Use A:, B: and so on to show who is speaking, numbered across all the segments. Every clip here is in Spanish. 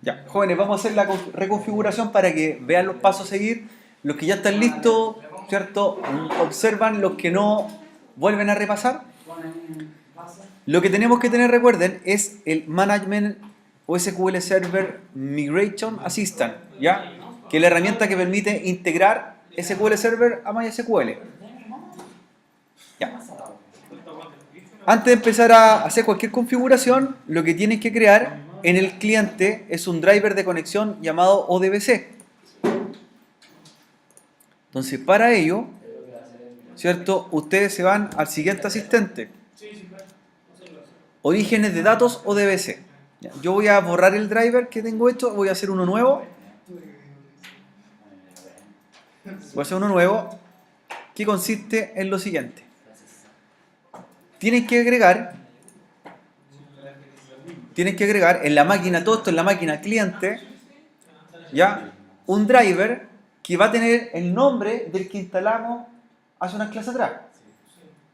A: Ya, jóvenes, vamos a hacer la reconfiguración para que vean los pasos a seguir. Los que ya están listos, ¿cierto? Observan, los que no vuelven a repasar. Lo que tenemos que tener, recuerden, es el Management o SQL Server Migration Assistant, ¿ya? Que es la herramienta que permite integrar SQL Server a MySQL. Ya. Antes de empezar a hacer cualquier configuración, lo que tienen que crear en el cliente es un driver de conexión llamado ODBC. Entonces, para ello, ¿cierto? Ustedes se van al siguiente asistente. Orígenes de datos ODBC. Yo voy a borrar el driver que tengo hecho, voy a hacer uno nuevo. Voy a hacer uno nuevo que consiste en lo siguiente. Tienen que agregar en la máquina, todo esto en la máquina cliente, ¿ya? Un driver que va a tener el nombre del que instalamos hace unas clases atrás.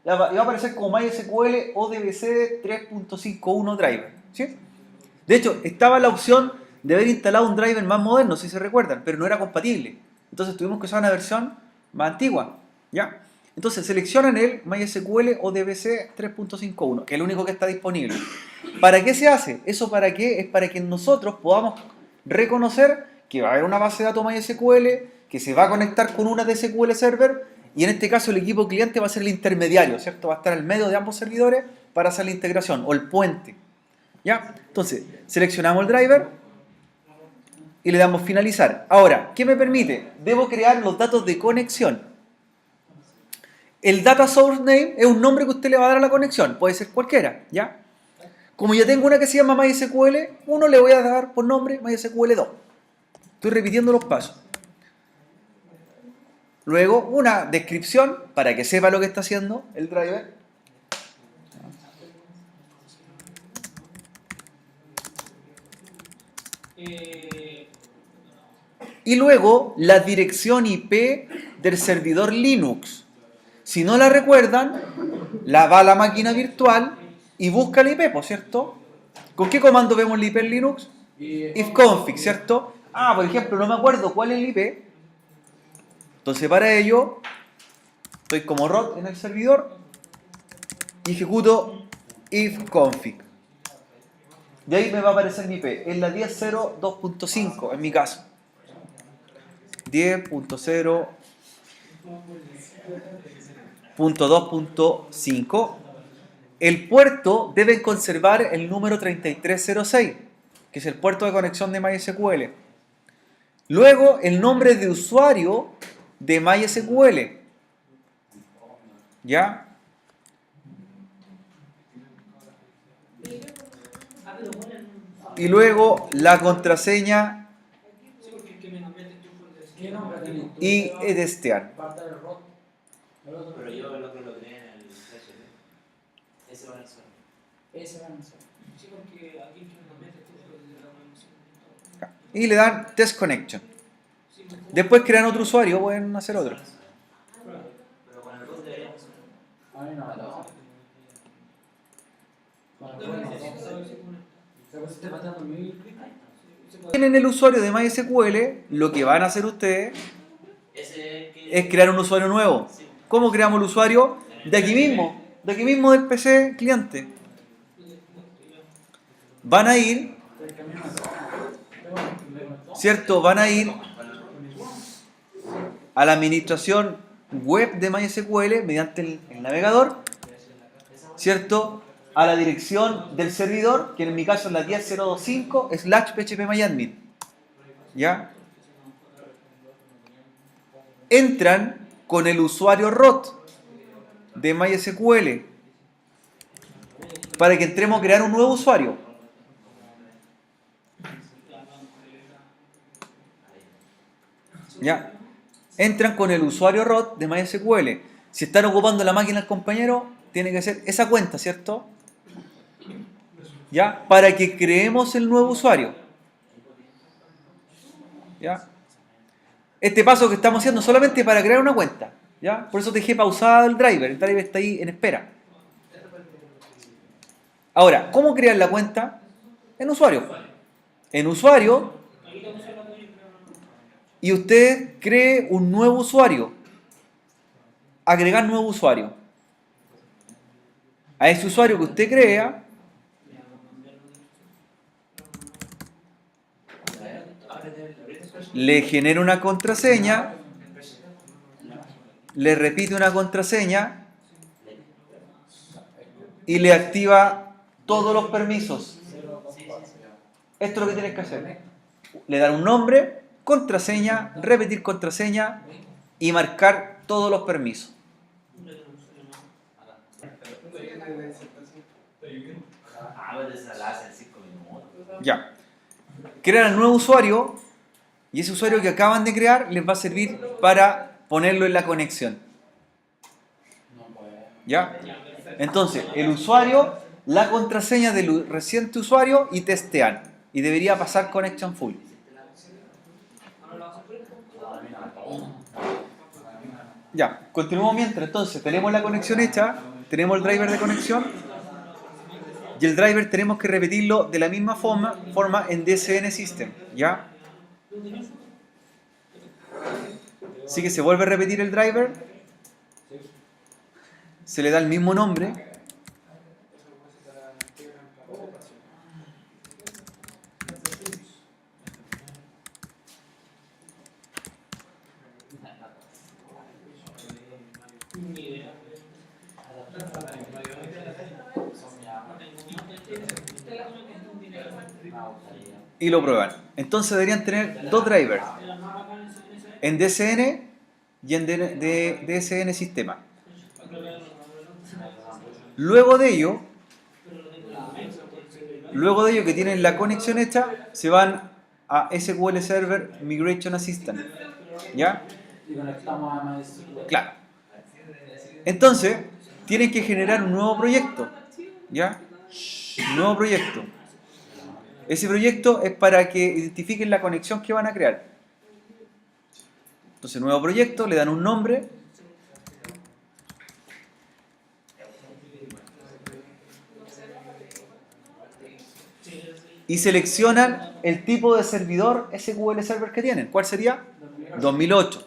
A: Y va a aparecer como MySQL ODBC 3.51 driver, ¿sí? De hecho, estaba la opción de haber instalado un driver más moderno, si se recuerdan, pero no era compatible. Entonces tuvimos que usar una versión más antigua, ¿ya? Entonces seleccionan el MySQL ODBC 3.51, que es el único que está disponible. ¿Para qué se hace? ¿Eso para qué? Es para que nosotros podamos reconocer que va a haber una base de datos MySQL, que se va a conectar con una de SQL Server, y en este caso el equipo cliente va a ser el intermediario, ¿cierto? Va a estar al medio de ambos servidores para hacer la integración, o el puente. ¿Ya? Entonces, seleccionamos el driver y le damos finalizar. Ahora, ¿qué me permite? Debo crear los datos de conexión. El data source name es un nombre que usted le va a dar a la conexión, puede ser cualquiera, ¿ya? Como ya tengo una que se llama MySQL 1, le voy a dar por nombre MySQL 2. Estoy repitiendo los pasos. Luego, una descripción para que sepa lo que está haciendo el driver. Y luego, la dirección IP del servidor Linux. Si no la recuerdan, la va a la máquina virtual y busca el IP, ¿por cierto? ¿Con qué comando vemos el IP en Linux? Ifconfig, ¿cierto? Por ejemplo, no me acuerdo cuál es el IP. Entonces, para ello, estoy como root en el servidor y ejecuto ifconfig. Y ahí me va a aparecer mi IP. Es la 10.0.2.5 en mi caso. 10.0.2.5. El puerto debe conservar el número 3306, que es el puerto de conexión de MySQL. Luego, el nombre de usuario de MySQL. ¿Ya? Y luego la contraseña y testear.
B: Pero yo el otro lo tenía en el PHP. Ese va en el suelo. Ese va en el suelo. Sí, porque aquí
A: y le dan test connection. Después crean otro usuario, pueden hacer otro.
B: Pero con el root deberíamos.
A: En el usuario de MySQL, lo que van a hacer ustedes es crear un usuario nuevo. ¿Cómo creamos el usuario? De aquí mismo del PC cliente. Van a ir, ¿cierto? Van a ir a la administración web de MySQL mediante el navegador, ¿cierto? A la dirección del servidor, que en mi caso es la 10.025/phpMyAdmin. ¿Ya? Entran con el usuario root de MySQL para que entremos a crear un nuevo usuario. ¿Ya? Entran con el usuario root de MySQL. Si están ocupando la máquina del compañero, tiene que ser esa cuenta, ¿cierto? ¿Ya? Para que creemos el nuevo usuario. ¿Ya? Este paso que estamos haciendo solamente para crear una cuenta. ¿Ya? Por eso dejé pausado el driver está ahí en espera. Ahora, ¿cómo crear la cuenta? En usuario. en usuario y usted cree un nuevo usuario. Agregar nuevo usuario. A ese usuario que usted crea, le genera una contraseña, le repite una contraseña y le activa todos los permisos. Esto es lo que tienes que hacer. Le dan un nombre, contraseña, repetir contraseña y marcar todos los permisos. Ya. Crean un nuevo usuario y ese usuario que acaban de crear les va a servir para ponerlo en la conexión. ¿Ya? Entonces, el usuario, la contraseña del reciente usuario y testean. Y debería pasar connection full. Ya, continuamos mientras. Entonces, tenemos la conexión hecha, tenemos el driver de conexión y el driver tenemos que repetirlo de la misma forma en DSN System. ¿Ya? Así que se vuelve a repetir el driver, se le da el mismo nombre. Y lo prueban. Entonces deberían tener dos drivers, en DSN y en DSN Sistema. Luego de ello que tienen la conexión hecha, se van a SQL Server Migration Assistant. ¿Ya?
B: Y conectamos a MySQL.
A: Claro. Entonces, tienen que generar un nuevo proyecto. ¿Ya? Un nuevo proyecto. Ese proyecto es para que identifiquen la conexión que van a crear. Entonces, nuevo proyecto, le dan un nombre. Y seleccionan el tipo de servidor SQL Server que tienen. ¿Cuál sería? 2008.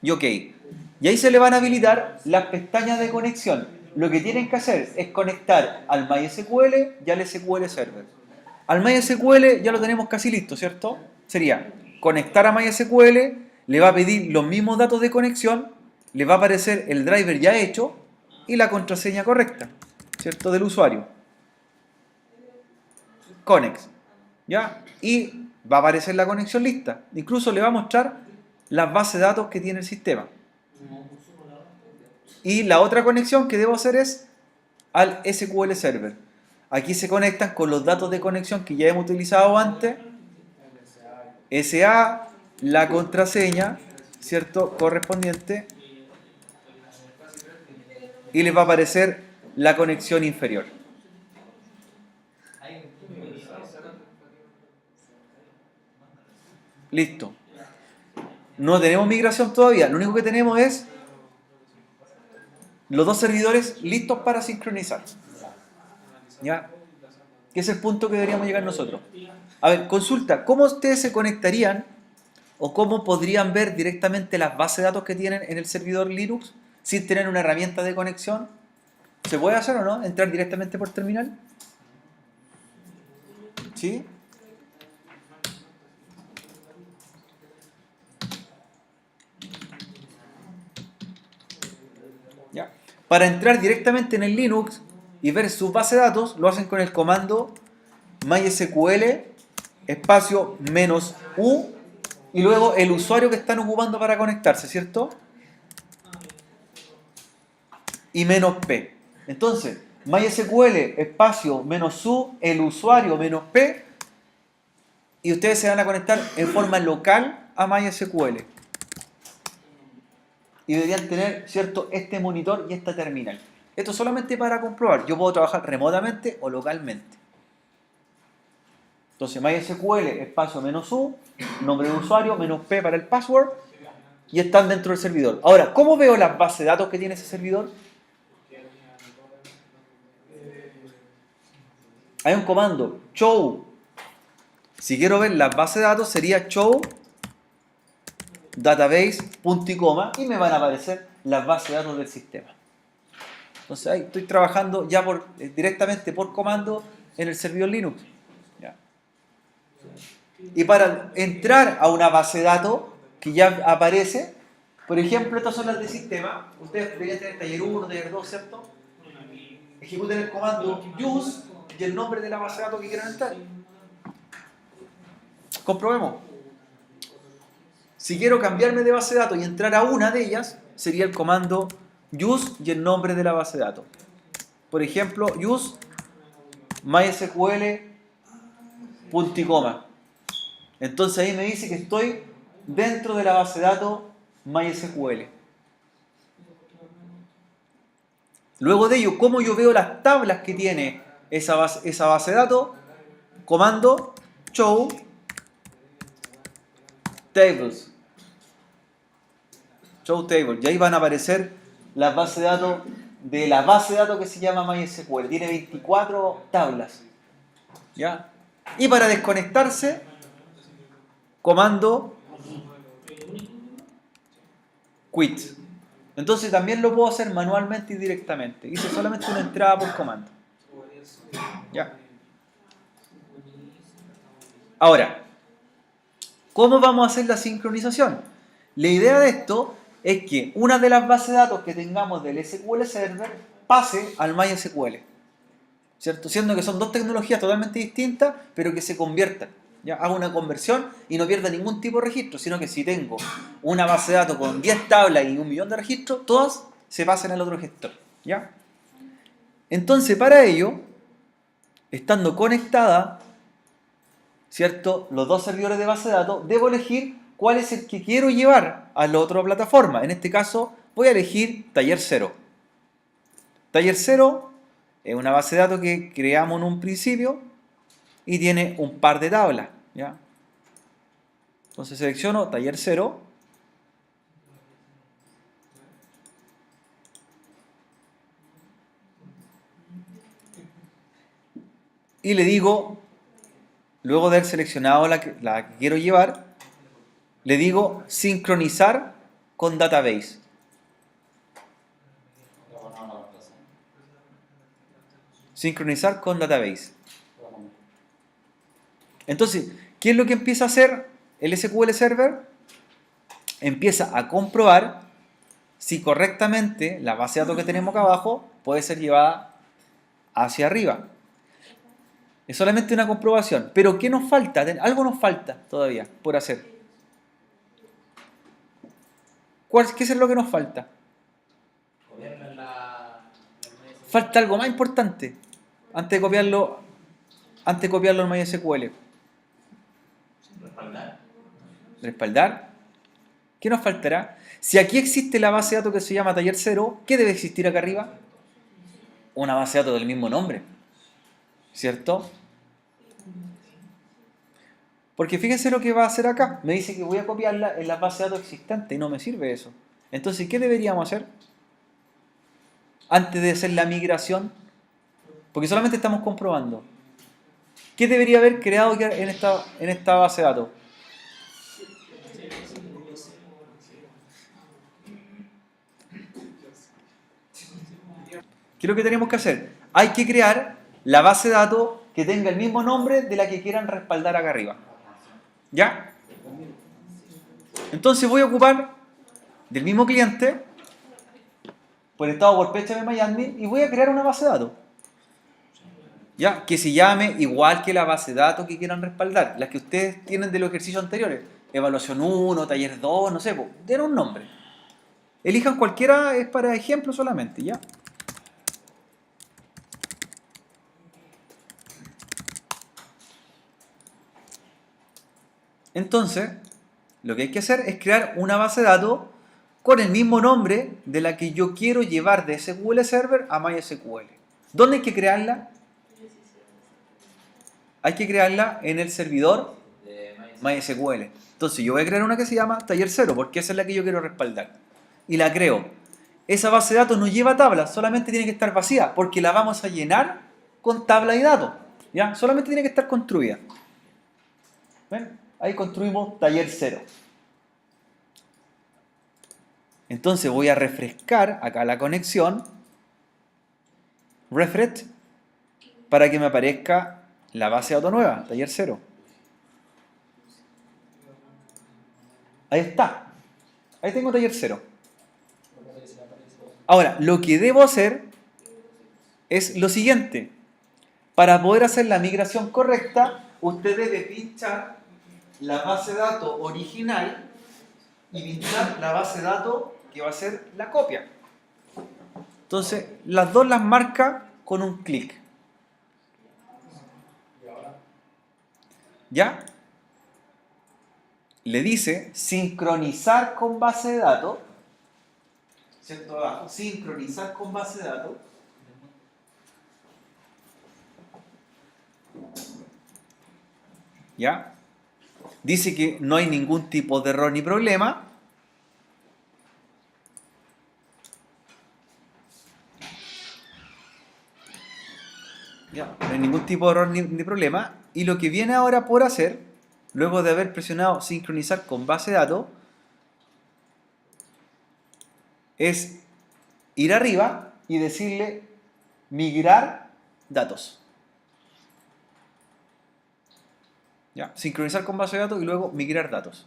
A: Y OK. Y ahí se le van a habilitar las pestañas de conexión. Lo que tienen que hacer es conectar al MySQL y al SQL Server. Al MySQL ya lo tenemos casi listo, ¿cierto? Sería conectar a MySQL, le va a pedir los mismos datos de conexión, le va a aparecer el driver ya hecho y la contraseña correcta, ¿cierto? Del usuario. Connex. ¿Ya? Y va a aparecer la conexión lista. Incluso le va a mostrar las bases de datos que tiene el sistema. Y la otra conexión que debo hacer es al SQL Server. Aquí se conectan con los datos de conexión que ya hemos utilizado antes. SA, la contraseña, ¿cierto? Correspondiente. Y les va a aparecer la conexión inferior. Listo. No tenemos migración todavía. Lo único que tenemos es los dos servidores listos para sincronizar. ¿Ya? Que es el punto que deberíamos llegar nosotros. A ver, consulta, ¿cómo ustedes se conectarían o cómo podrían ver directamente las bases de datos que tienen en el servidor Linux sin tener una herramienta de conexión? ¿Se puede hacer o no? ¿Entrar directamente por terminal? ¿Sí? ¿Ya? Para entrar directamente en el Linux y ver su base de datos, lo hacen con el comando MySQL espacio -u y luego el usuario que están ocupando para conectarse, ¿cierto? Y -p. Entonces, MySQL espacio -u, el usuario -p, y ustedes se van a conectar en forma local a MySQL. Y deberían tener, ¿cierto?, este monitor y esta terminal. Esto solamente para comprobar. Yo puedo trabajar remotamente o localmente. Entonces, MySQL espacio -u, nombre de usuario, -p para el password, y están dentro del servidor. Ahora, ¿cómo veo las bases de datos que tiene ese servidor? Hay un comando, show Si quiero ver las bases de datos sería show database punto y coma y me van a aparecer las bases de datos del sistema. Entonces ahí estoy trabajando ya directamente por comando en el servidor Linux. ¿Ya? Y para entrar a una base de datos que ya aparece, por ejemplo, estas son las de sistema. Ustedes deberían tener taller 1, taller 2, ¿cierto? Ejecuten el comando use y el nombre de la base de datos que quieran entrar. Comprobemos. Si quiero cambiarme de base de datos y entrar a una de ellas, sería el comando use y el nombre de la base de datos. Por ejemplo, use mysql punto y coma. Entonces ahí me dice que estoy dentro de la base de datos MySQL. Luego de ello, ¿cómo yo veo las tablas que tiene esa base de datos? Comando show tables. Show table. Y ahí van a aparecer las bases de datos de la base de datos que se llama MySQL. Tiene 24 tablas. ¿Ya? Y para desconectarse, comando quit. Entonces también lo puedo hacer manualmente y directamente. Hice solamente una entrada por comando. ¿Ya? Ahora, ¿cómo vamos a hacer la sincronización? La idea de esto es que una de las bases de datos que tengamos del SQL Server pase al MySQL, ¿cierto? Siendo que son dos tecnologías totalmente distintas, pero que se conviertan. ¿Ya? Hago una conversión y no pierda ningún tipo de registro, sino que si tengo una base de datos con 10 tablas y 1.000.000 de registros, todas se pasan al otro gestor. ¿Ya? Entonces, para ello, estando conectada, ¿cierto?, los dos servidores de base de datos, debo elegir cuál es el que quiero llevar a la otra plataforma. En este caso, voy a elegir Taller 0. Taller 0 es una base de datos que creamos en un principio y tiene un par de tablas. ¿Ya? Entonces selecciono Taller 0. Y le digo, luego de haber seleccionado la que quiero llevar, le digo sincronizar con database. Sincronizar con database. Entonces, ¿qué es lo que empieza a hacer el SQL Server? Empieza a comprobar si correctamente la base de datos que tenemos acá abajo puede ser llevada hacia arriba. Es solamente una comprobación. Pero ¿qué nos falta? Algo nos falta todavía por hacer. ¿Qué es lo que nos falta? Falta algo más importante antes de copiarlo en MySQL. Respaldar. ¿Qué nos faltará? Si aquí existe la base de datos que se llama Taller 0, ¿qué debe existir acá arriba? Una base de datos del mismo nombre. ¿Cierto? Porque fíjense lo que va a hacer acá. Me dice que voy a copiarla en la base de datos existente y no me sirve eso. Entonces, ¿qué deberíamos hacer? Antes de hacer la migración. Porque solamente estamos comprobando. ¿Qué debería haber creado en esta base de datos? ¿Qué es lo que tenemos que hacer? Hay que crear la base de datos que tenga el mismo nombre de la que quieran respaldar acá arriba. ¿Ya? Entonces voy a ocupar del mismo cliente, por estado por phpMyAdmin, y voy a crear una base de datos. ¿Ya? Que se llame igual que la base de datos que quieran respaldar. Las que ustedes tienen de los ejercicios anteriores. Evaluación 1, taller 2, no sé, den un nombre. Elijan cualquiera, es para ejemplo solamente, ¿ya? Entonces, lo que hay que hacer es crear una base de datos con el mismo nombre de la que yo quiero llevar de SQL Server a MySQL. ¿Dónde hay que crearla? Hay que crearla en el servidor MySQL. Entonces yo voy a crear una que se llama Taller 0, porque esa es la que yo quiero respaldar. Y la creo. Esa base de datos no lleva tablas, solamente tiene que estar vacía, porque la vamos a llenar con tabla y datos. ¿Ya? Solamente tiene que estar construida. ¿Ven? Ahí construimos taller 0. Entonces voy a refrescar acá la conexión, refresh, para que me aparezca la base de datos nueva, taller 0. Ahí está. Ahí tengo taller 0. Ahora, lo que debo hacer es lo siguiente. Para poder hacer la migración correcta, usted debe pinchar la base de datos original y pinchar la base de datos que va a ser la copia. Entonces, las dos las marca con un clic. ¿Ya? Le dice sincronizar con base de datos. ¿Cierto? Abajo, sincronizar con base de datos. ¿Ya? Dice que no hay ningún tipo de error ni problema. ¿Ya? No hay ningún tipo de error ni problema. Y lo que viene ahora por hacer, luego de haber presionado sincronizar con base de datos, es ir arriba y decirle migrar datos. ¿Ya? Sincronizar con base de datos y luego migrar datos.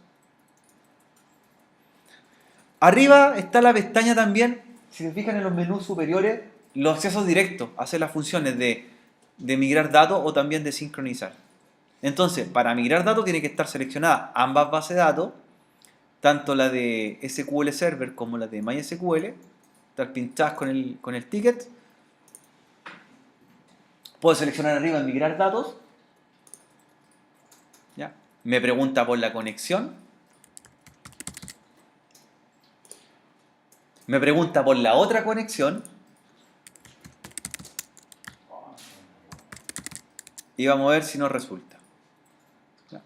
A: Arriba está la pestaña también, si se fijan en los menús superiores, los accesos directos, hacer las funciones de migrar datos o también de sincronizar. Entonces, para migrar datos tiene que estar seleccionada ambas bases de datos, tanto la de SQL Server como la de MySQL, estar pinchadas con el ticket. Puedo seleccionar arriba en migrar datos. ¿Ya? Me pregunta por la conexión. Me pregunta por la otra conexión. Y vamos a ver si nos resulta. ¿Ya?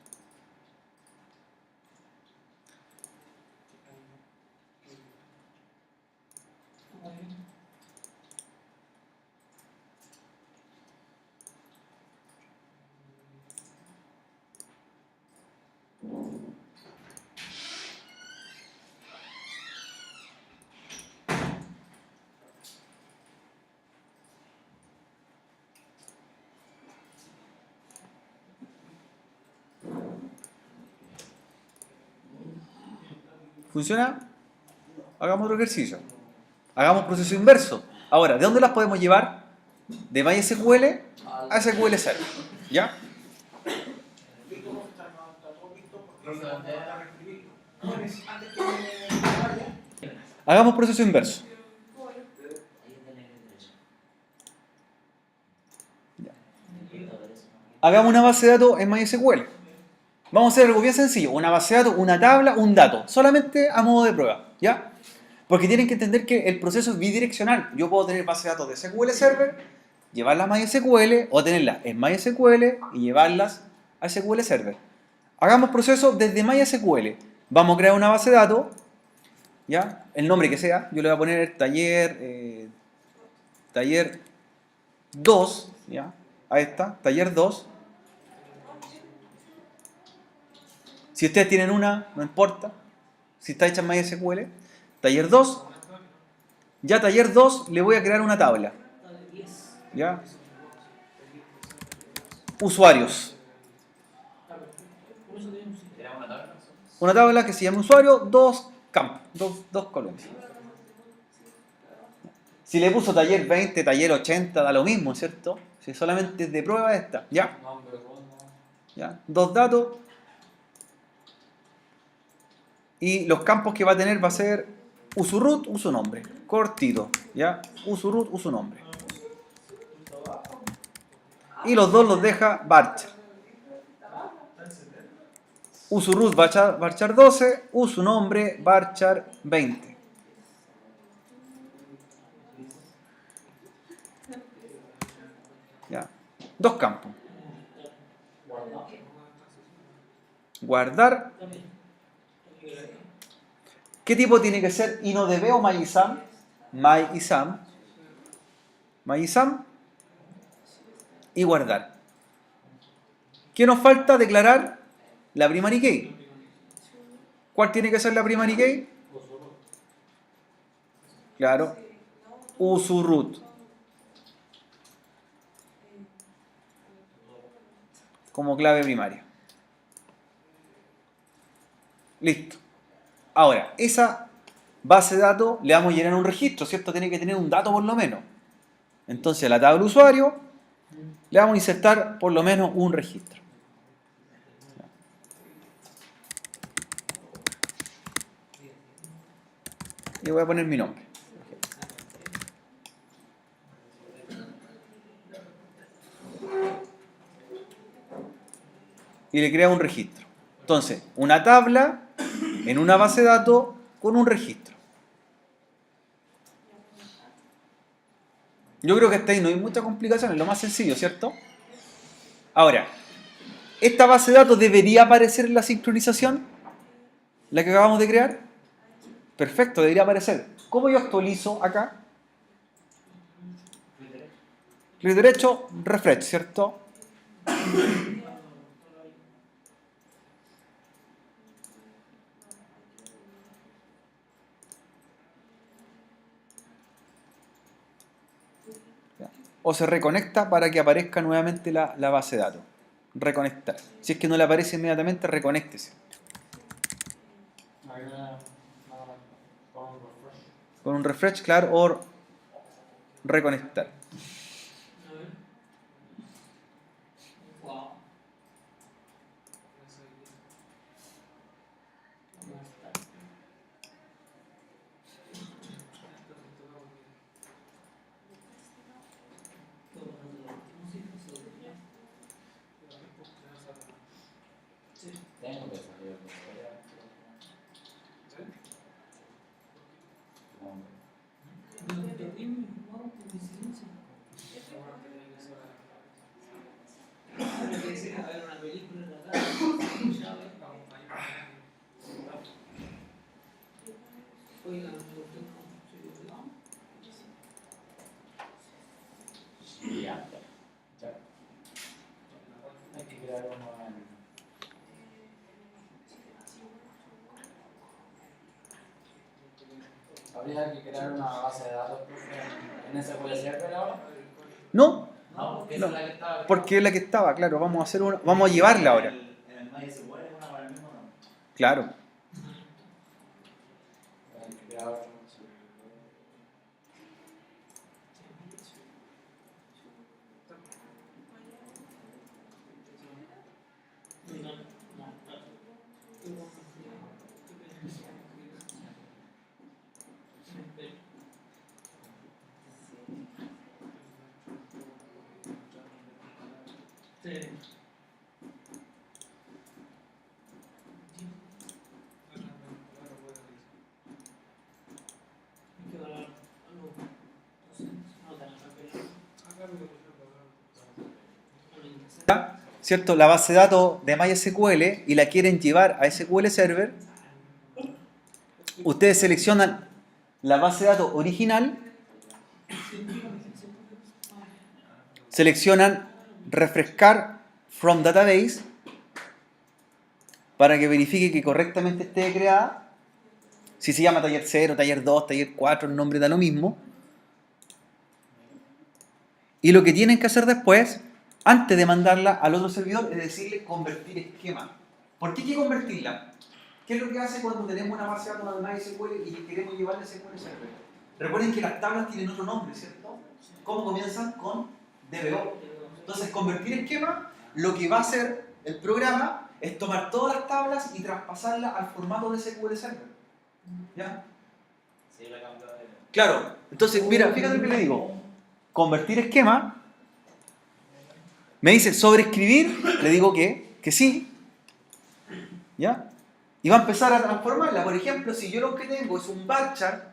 A: ¿Funciona? Hagamos otro ejercicio. Hagamos proceso inverso. Ahora, ¿de dónde las podemos llevar? De MySQL a SQL Server. ¿Ya? Hagamos proceso inverso. Hagamos una base de datos en MySQL. Vamos a hacer algo bien sencillo. Una base de datos, una tabla, un dato. Solamente a modo de prueba. ¿Ya? Porque tienen que entender que el proceso es bidireccional. Yo puedo tener base de datos de SQL Server, llevarlas a MySQL, o tenerlas en MySQL y llevarlas a SQL Server. Hagamos proceso desde MySQL. Vamos a crear una base de datos, ¿ya? El nombre que sea. Yo le voy a poner taller 2, ¿ya? Ahí está, taller 2. Si ustedes tienen una, no importa. Si está hecha en MySQL. Taller 2. Ya taller 2 le voy a crear una tabla. ¿Ya? Usuarios. Una tabla que se llama usuario, dos campos, dos columnas. Si le puso taller 20, taller 80, da lo mismo, ¿cierto? Si solamente es de prueba esta. ¿Ya? ¿Ya? Dos datos. Y los campos que va a tener va a ser uso root, uso nombre. Cortito. ¿Ya? Uso root, uso nombre. Y los dos los deja varchar. Uso root varchar 12, uso nombre varchar 20. ¿Ya? Dos campos. Guardar. ¿Qué tipo tiene que ser? InnoDB o MyISAM. MyISAM. Y guardar. ¿Qué nos falta? Declarar La primary key. ¿Cuál tiene que ser la primary key? Claro, usurroot. Como clave primaria. Listo. Ahora, esa base de datos le vamos a llenar un registro, ¿cierto? Tiene que tener un dato por lo menos. Entonces, a la tabla usuario le vamos a insertar por lo menos un registro. Y voy a poner mi nombre. Y le crea un registro. Entonces, una tabla en una base de datos con un registro. Yo creo que hasta ahí no hay mucha complicación, es lo más sencillo, ¿cierto? Ahora, ¿esta base de datos debería aparecer en la sincronización? ¿La que acabamos de crear? Perfecto, debería aparecer. ¿Cómo yo actualizo acá? Clic derecho, refresh, ¿cierto? O se reconecta para que aparezca nuevamente la base de datos. Reconectar. Si es que no le aparece inmediatamente, reconéctese. Con un refresh, claro, o reconectar.
B: Tengo que salir. Ya. Hay que crear uno habría que crear una base de datos en SQL Server ahora.
A: No,
B: No, porque
A: no,
B: esa es la que estaba.
A: porque es la que estaba, claro. Vamos a hacer una, vamos a llevarla ahora.
B: En el MySQL una para el mismo nombre.
A: Claro.
B: Hay que crear otro.
A: ¿Cierto? La base de datos de MySQL y la quieren llevar a SQL Server. Ustedes seleccionan la base de datos original, seleccionan refrescar from database para que verifique que correctamente esté creada. Si se llama taller 0, taller 2, taller 4, el nombre da lo mismo. Y lo que tienen que hacer después, antes de mandarla al otro servidor, es decirle convertir esquema. ¿Por qué hay que convertirla? ¿Qué es lo que hace cuando tenemos una base de datos de MySQL y queremos llevarla a SQL Server? Recuerden que las tablas tienen otro nombre, ¿cierto? ¿Cómo comienzan? Con DBO. Entonces, convertir esquema, lo que va a hacer el programa es tomar todas las tablas y traspasarlas al formato de SQL Server. ¿Ya?
B: Sí, la cambió de.
A: Claro. Entonces, mira, fíjate lo que le digo. Convertir esquema. Me dice sobreescribir, le digo que sí. ¿Ya? Y va a empezar a transformarla. Por ejemplo, si yo lo que tengo es un bar chart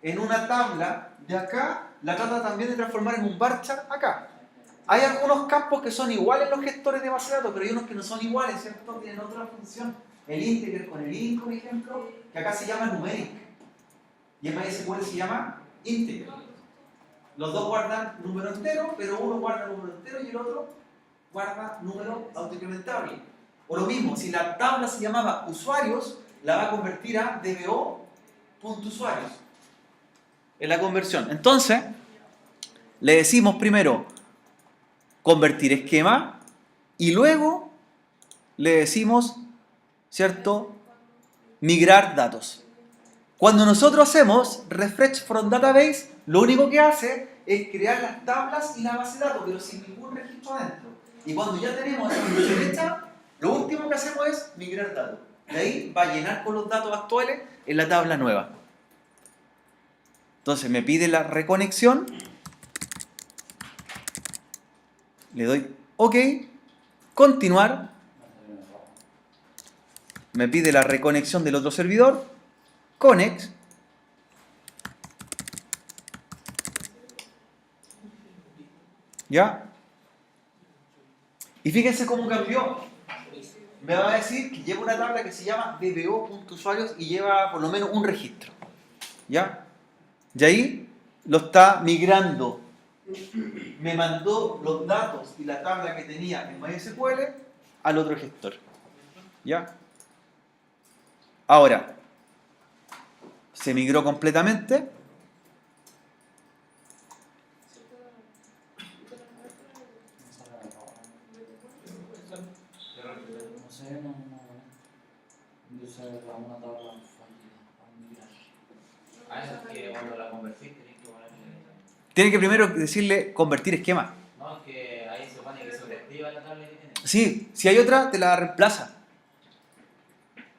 A: en una tabla de acá, la trata también de transformar en un bar chart acá. Hay algunos campos que son iguales en los gestores de base de datos, pero hay unos que no son iguales, ¿cierto? Tienen otra función. El integer con el int, por ejemplo, que acá se llama numeric. Y en MySQL se llama integer. Los dos guardan número entero, pero uno guarda número entero y el otro guarda número autoincrementable. O lo mismo, si la tabla se llamaba usuarios, la va a convertir a dbo.usuarios. Es la conversión. Entonces, le decimos primero convertir esquema y luego le decimos, ¿cierto?, migrar datos. Cuando nosotros hacemos refresh from database, lo único que hace es crear las tablas y la base de datos, pero sin ningún registro adentro. Y cuando ya tenemos esa función hecha, lo último que hacemos es migrar datos. De ahí va a llenar con los datos actuales en la tabla nueva. Entonces me pide la reconexión, le doy OK, continuar, me pide la reconexión del otro servidor, connect, ¿ya? Y fíjense cómo cambió. Me va a decir que lleva una tabla que se llama dbo.usuarios y lleva por lo menos un registro, ¿ya? Y ahí lo está migrando. Me mandó los datos y la tabla que tenía en MySQL al otro gestor, ¿ya? Ahora, se migró completamente.
B: No sé, no. Yo sé una tabla fallida para migrar. Ah, eso es que cuando la convertís tenés que ponerle.
A: Tiene que primero decirle convertir esquema.
B: No, es que ahí se supone que sobreactiva la tabla que tenés.
A: Sí, si hay otra, te la reemplaza.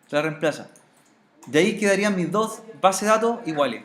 A: Te la reemplaza. De ahí quedarían mis dos bases de datos iguales.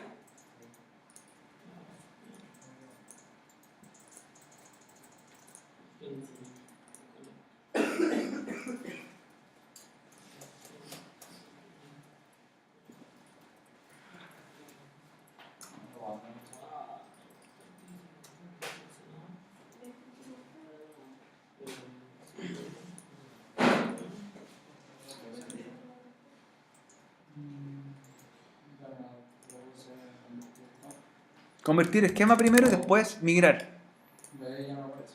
A: Convertir esquema primero y después migrar.
B: Ya no aparece.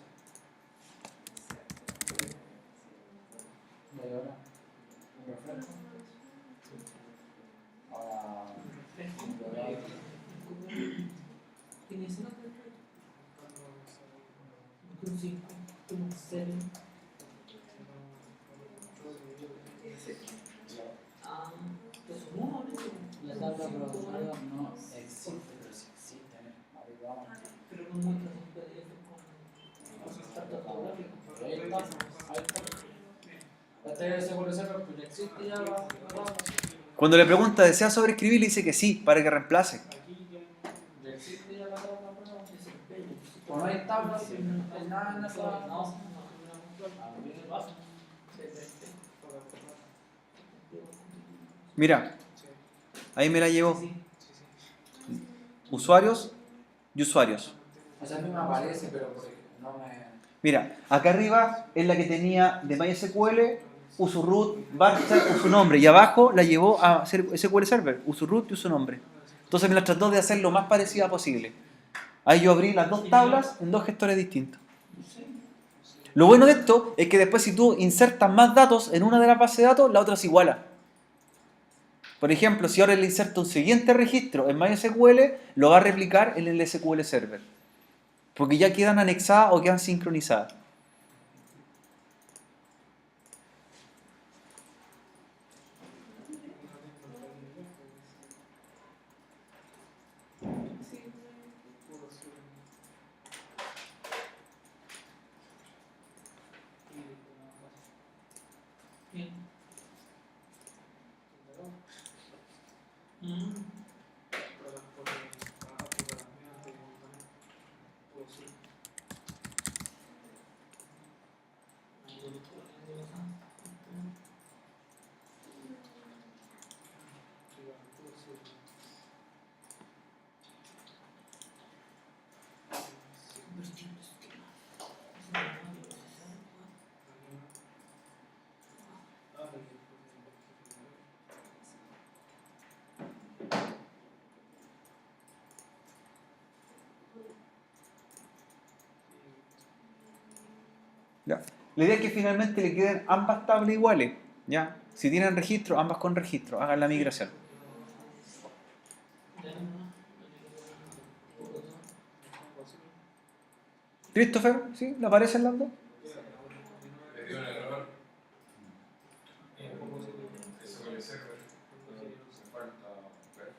B: Y ahora, un refresco. Ahora, ¿tienes eso? Sí, como serio. Ah, eso no, la tabla productora no existe, pero sí existe. Pero no muestras un PDF con datos fotográficos. Ahí está, ahí está. Este seguro server pues ya existe, ya va.
A: Cuando le pregunta, ¿desea sobreescribir? Le dice que sí, para que reemplace.
B: Ya existe ya la tabla, pero no hay tablas, no hay nada en esa. No.
A: Mira, ahí me la llevo. Usuarios y usuarios.
B: O sea, a mí me aparece, pero no me.
A: Mira, acá arriba es la que tenía de MySQL, uso root, varchar, uso nombre. Y abajo la llevó a hacer SQL Server, uso root y uso nombre. Entonces me la trató de hacer lo más parecida posible. Ahí yo abrí las dos tablas en dos gestores distintos. Lo bueno de esto es que después si tú insertas más datos en una de las bases de datos, la otra se iguala. Por ejemplo, si ahora le inserto un siguiente registro en MySQL, lo va a replicar en el SQL Server. Porque ya quedan anexadas o quedan sincronizadas. La idea es que finalmente le queden ambas tablas iguales, ¿ya? Si tienen registro, ambas con registro, hagan la migración. Christopher, ¿sí? ¿Le aparecen las dos?
C: Le dio un error. Eso con el server. Me falta ver.